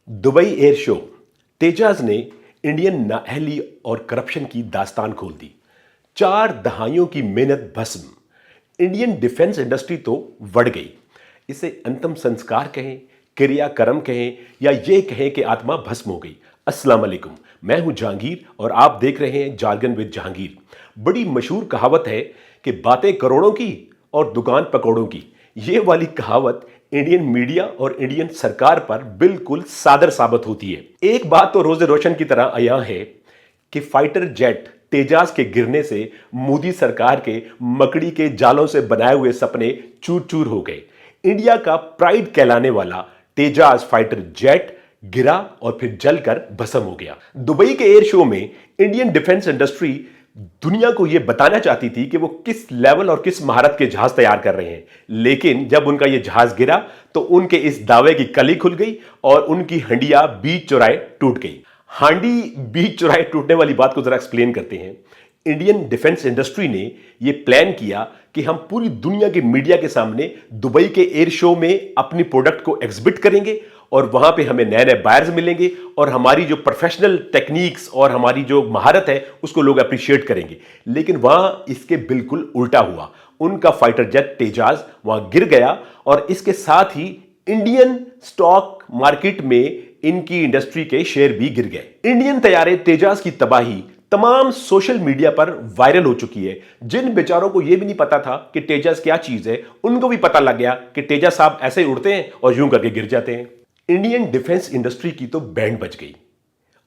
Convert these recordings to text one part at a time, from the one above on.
Dubai air show, तेजाज ने Indian नाअहली और corruption की दास्तान खोल दी। 4 दहाइयों की मेहनत भस्म। इंडियन डिफेंस इंडस्ट्री तो बढ़ गई। इसे अंतिम संस्कार कहें, क्रियाक्रम कहें या ये कहें कि आत्मा भस्म हो गई। अस्सलाम वालेकुम, मैं हूं जहांगीर और आप देख रहे हैं जार्गन विद जहांगीर। बड़ी मशहूर कहावत है कि बातें करोड़ों की और दुकान पकौड़ों की। ये वाली कहावत इंडियन मीडिया और इंडियन सरकार पर बिल्कुल सादर साबित होती है। एक बात तो रोजे रोशन की तरह अयां है कि फाइटर जेट तेजाज के गिरने से मोदी सरकार के मकड़ी के जालों से बनाए हुए सपने चूर चूर हो गए। इंडिया का प्राइड कहलाने वाला तेजाज फाइटर जेट गिरा और फिर जलकर भस्म हो गया। दुबई के एयर शो में इंडियन डिफेंस इंडस्ट्री दुनिया को यह बताना चाहती थी कि वो किस लेवल और किस महारत के जहाज तैयार कर रहे हैं, लेकिन जब उनका यह जहाज गिरा तो उनके इस दावे की कली खुल गई और उनकी हंडिया बीच चौराहे टूट गई। हांडी बीच चौराहे टूटने वाली बात को जरा एक्सप्लेन करते हैं। इंडियन डिफेंस इंडस्ट्री ने यह प्लान किया कि हम पूरी दुनिया के मीडिया के सामने दुबई के एयर शो में अपनी प्रोडक्ट को एग्जिबिट करेंगे और वहां पे हमें नए नए बायर्स मिलेंगे और हमारी जो प्रोफेशनल टेक्निक्स और हमारी जो महारत है उसको लोग अप्रिशिएट करेंगे। लेकिन वहां इसके बिल्कुल उल्टा हुआ। उनका फाइटर जेट तेजाज वहां गिर गया और इसके साथ ही इंडियन स्टॉक मार्केट में इनकी इंडस्ट्री के शेयर भी गिर गए। इंडियन तैयारे तेजाज की तबाही तमाम सोशल मीडिया पर वायरल हो चुकी है। जिन बेचारों को यह भी नहीं पता था कि तेजाज क्या चीज है, उनको भी पता लग गया कि तेजाज साहब ऐसे ही उड़ते हैं और यूं करके गिर जाते हैं। इंडियन डिफेंस इंडस्ट्री की तो बैंड बज गई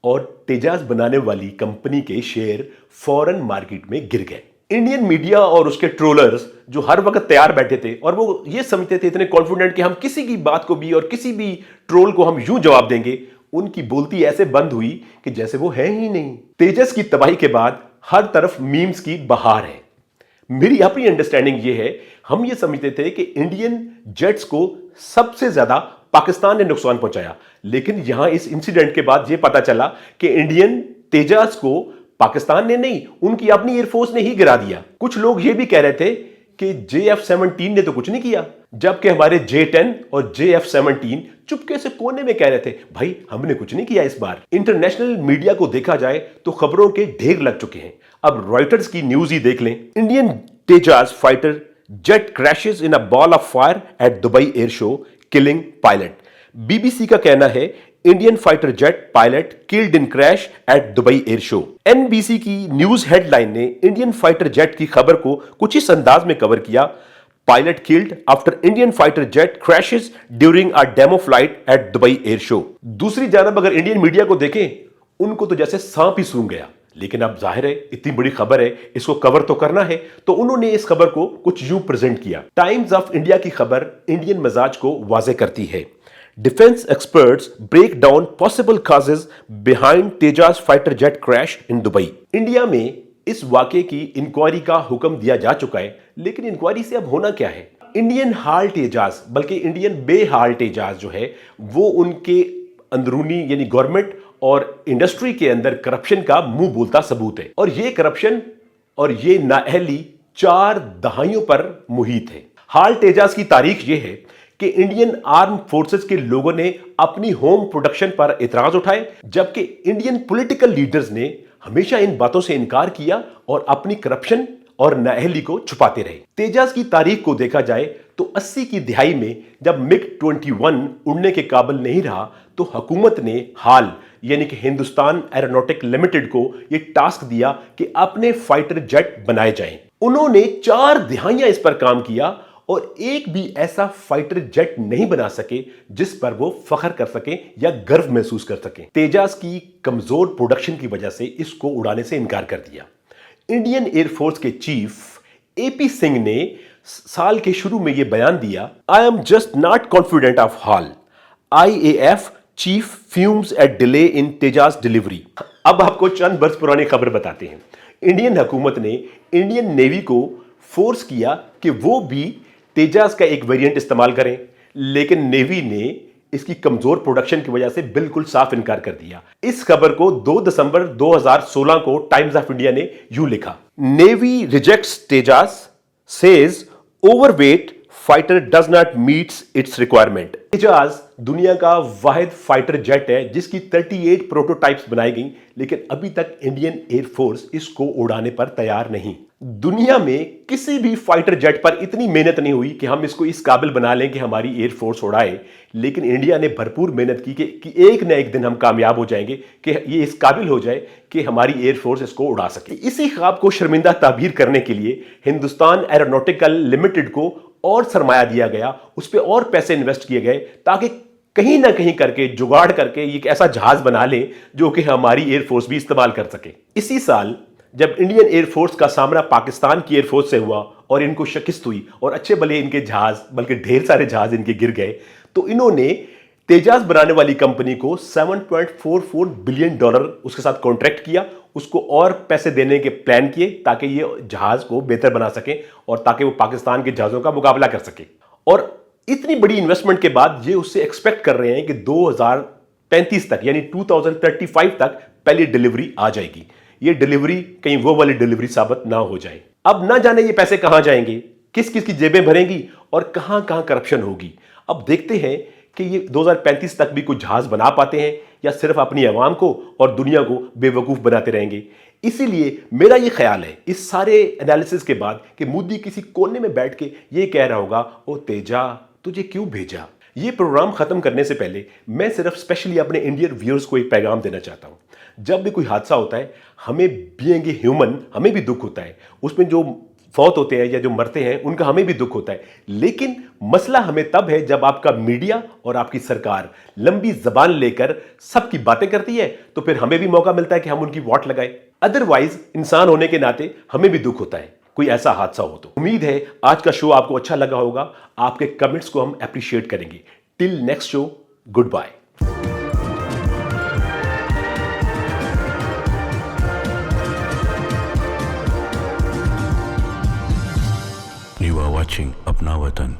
और तेजाज बनाने वाली कंपनी के शेयर फॉरेन मार्केट में गिर गए। इंडियन मीडिया और उसके ट्रोलर्स जो हर वक्त तैयार बैठे थे और वो ये समझते थे इतने कॉन्फिडेंट कि हम किसी की बात को भी और किसी भी ट्रोल को हम यूं जवाब देंगे, उनकी बोलती ऐसे बंद हुई कि जैसे वो है ही नहीं। तेजस की तबाही के बाद हर तरफ मीम्स की बहार है। मेरी अपनी अंडरस्टैंडिंग ये है, हम ये समझते थे कि इंडियन जेट्स को सबसे ज्यादा पाकिस्तान ने नुकसान पहुंचाया, लेकिन यहां इस इंसिडेंट के बाद यह पता चला कि इंडियन तेजाज को पाकिस्तान ने नहीं, उनकी अपनी एयरफोर्स ने ही गिरा दिया। कुछ लोग यह भी कह रहे थे कि JF-17 ने तो कुछ नहीं किया, जबकि हमारे J-10 और JF-17 चुपके से कोने में कह रहे थे भाई हमने कुछ नहीं किया। इस बार इंटरनेशनल मीडिया को देखा जाए तो खबरों के ढेर लग चुके हैं। अब रॉयटर्स की न्यूज ही देख लें। Indian Tejas fighter jet crashes in a ball of fire at Dubai air show killing pilot. BBC का कहना है Indian fighter jet pilot killed in crash at Dubai air show. NBC की न्यूज हेडलाइन ने Indian fighter jet की खबर को कुछ इस अंदाज में कवर किया, pilot killed after Indian fighter jet crashes during a demo flight at Dubai air show. दूसरी जानब अगर इंडियन मीडिया को देखें, उनको तो जैसे सांप ही सूंघ गया, लेकिन अब जाहिर है इतनी बड़ी खबर है, इसको कवर तो करना है, तो उन्होंने इस खबर को कुछ यूं प्रेजेंट किया। टाइम्स ऑफ इंडिया की खबर इंडियन मिजाज को वाजे करती है। Defence experts break down possible causes behind Tejas fighter jet crash in Dubai. India में इस वाकये की इंक्वायरी का हुक्म दिया जा चुका है, लेकिन इंक्वायरी से अब होना क्या है? इंडियन हाल तेजाज बल्कि इंडियन बेहाल तेजाज जो है वो उनके अंदरूनी यानी गवर्नमेंट और इंडस्ट्री के अंदर करप्शन का मुंह बोलता सबूत है। और ये करप्शन और ये नाअहली 4 दहाइयों पर मुहित है। हाल तेजाज की तारीख ये है कि इंडियन आर्म फोर्सेस के लोगों ने अपनी होम प्रोडक्शन पर इतराज उठाए, जबकि इंडियन पॉलिटिकल लीडर्स ने हमेशा इन बातों से इनकार किया और अपनी करप्शन और नाअहली को छुपाते रहे। तेजाज की तारीख को देखा जाए तो 80 की दिहाई में जब MiG-21 उड़ने के काबिल नहीं रहा तो हुकूमत ने हाल यानी कि हिंदुस्तान एरोनॉटिक लिमिटेड को यह टास्क दिया कि अपने फाइटर जेट बनाए जाएं। उन्होंने 4 दिहाइयां इस पर काम किया और एक भी ऐसा फाइटर जेट नहीं बना सके जिस पर वो फख्र कर सके या गर्व महसूस कर सके। तेजाज की कमजोर प्रोडक्शन की वजह से इसको उड़ाने से इनकार कर दिया। इंडियन एयरफोर्स के चीफ AP सिंह ने साल के शुरू में यह बयान दिया, I am just not confident of HAL, IAF chief fumes at delay in Tejas delivery. अब आपको चंद बरस पुरानी खबर बताते हैं। इंडियन हुकूमत ने इंडियन नेवी को फोर्स किया कि वो भी तेजाज का एक वेरिएंट इस्तेमाल करें, लेकिन नेवी ने इसकी कमजोर प्रोडक्शन की वजह से बिल्कुल साफ इनकार कर दिया। इस खबर को 2 दिसंबर 2016 को टाइम्स ऑफ इंडिया ने यूं लिखा, navy rejects Tejas, says overweight fighter does not meets its requirement. Tejas दुनिया का वाहिद फाइटर जेट है जिसकी 38 प्रोटोटाइप्स बनाई गई, लेकिन अभी तक इंडियन एयरफोर्स इसको उड़ाने पर तैयार नहीं। दुनिया में किसी भी फाइटर जेट पर इतनी मेहनत नहीं हुई कि हम इसको इस काबिल बना लें कि हमारी एयरफोर्स उड़ाए, लेकिन इंडिया ने भरपूर मेहनत की कि एक न एक दिन हम कामयाब हो जाएंगे कि ये इस काबिल हो जाए कि हमारी एयरफोर्स इसको उड़ा सके। इसी ख्वाब को शर्मिंदा ताबीर करने के लिए हिंदुस्तान एरोनॉटिकल लिमिटेड को और सरमाया दिया गया, उस पर और पैसे इन्वेस्ट किए गए ताकि कहीं ना कहीं करके जुगाड़ करके एक ऐसा जहाज बना ले जो कि हमारी एयरफोर्स भी इस्तेमाल कर सके। इसी साल जब इंडियन एयरफोर्स का सामना पाकिस्तान की एयरफोर्स से हुआ और इनको शिकस्त हुई और अच्छे भले इनके जहाज, बल्कि ढेर सारे जहाज इनके गिर गए, तो इन्होंने तेजाज बनाने वाली कंपनी को $7.44 बिलियन उसके साथ कॉन्ट्रैक्ट किया, उसको और पैसे देने के प्लान किए ताकि ये जहाज को बेहतर बना सके और ताकि वो पाकिस्तान के जहाज़ों का मुकाबला कर सके। और इतनी बड़ी इन्वेस्टमेंट के बाद ये उससे एक्सपेक्ट कर रहे हैं कि 2035 तक यानी 2035 तक पहली डिलीवरी आ जाएगी। ये डिलीवरी कहीं वो वाली डिलीवरी साबित ना हो जाए। अब ना जाने ये पैसे कहां जाएंगे, किस किस की जेबें भरेंगी और कहां कहां करप्शन होगी। अब देखते हैं कि ये 2035 तक भी कुछ जहाज बना पाते हैं या सिर्फ अपनी आवाम को और दुनिया को बेवकूफ बनाते रहेंगे। इसीलिए मेरा ये ख्याल है इस सारे एनालिसिस के बाद कि मोदी किसी कोने में बैठ के ये कह रहा होगा, ओ तेजा तुझे क्यों भेजा। ये प्रोग्राम खत्म करने से पहले मैं सिर्फ स्पेशली अपने इंडियन व्यूअर्स को एक पैगाम देना चाहता हूं। जब भी कोई हादसा होता है, हमें बीइंग ए ह्यूमन हमें भी दुख होता है, उसमें जो फौत होते हैं या जो मरते हैं उनका हमें भी दुख होता है, लेकिन मसला हमें तब है जब आपका मीडिया और आपकी सरकार लंबी जबान लेकर सबकी बातें करती है, तो फिर हमें भी मौका मिलता है कि हम उनकी वोट लगाएं। अदरवाइज इंसान होने के नाते हमें भी दुख होता है कोई ऐसा हादसा हो तो। उम्मीद है आज का शो आपको अच्छा लगा होगा, आपके कमेंट्स को हम अप्रिशिएट करेंगे। Till next show, good bye. You are watching Apna Watan.